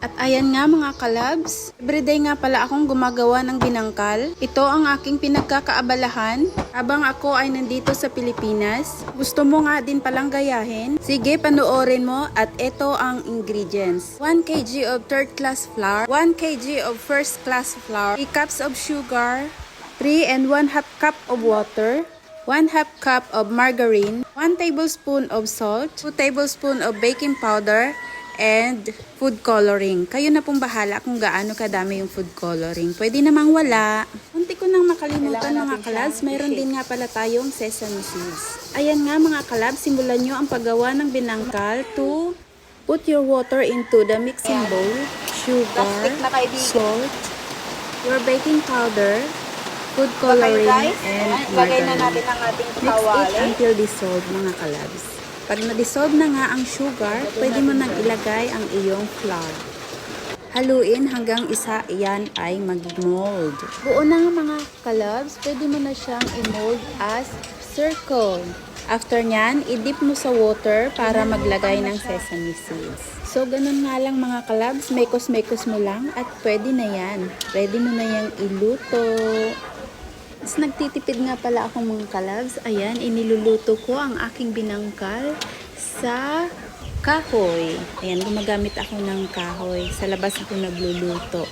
At ayan nga mga kalabs, everyday nga pala akong gumagawa ng binangkal. Ito ang aking pinagkakaabalahan habang ako ay nandito sa Pilipinas. Gusto mo nga din palang gayahin? Sige, panoorin mo at ito ang ingredients. 1 kg of third class flour, 1 kg of first class flour, 3 cups of sugar, 3 and 1/2 cup of water, 1/2 cup of margarine, 1 tablespoon of salt, 2 tablespoon of baking powder, and food coloring. Kayo na pong bahala kung gaano kadami yung food coloring. Pwede namang wala. Munti ko nang makalimutan mga kalabs, mayroon din nga pala tayong sesame seeds. Ayan nga mga kalabs, simulan nyo ang paggawa ng binangkal to put your water into the mixing bowl, sugar, salt, your baking powder, food coloring, and Ilagay na margarine. natin ang ating Mix it kawali. until dissolved mga kalabs. Pag na-dissolve na nga ang sugar, pwede mo nang ilagay ang iyong flour. Haluin hanggang isa iyan ay mag-mold. Buo na nga mga kalabs, pwede mo na siyang i-mold as circle. After nyan, i-dip mo sa water para maglagay ng sesame seeds. So, ganun nga lang mga kalabs, mekos-mekos mo lang at pwede na yan. Pwede mo na yang iluto. Mas nagtitipid nga pala akong mga kalabs. Ayan, iniluluto ko ang aking binangkal sa kahoy. Ayan, gumagamit ako ng kahoy. Sa labas ako nagluluto.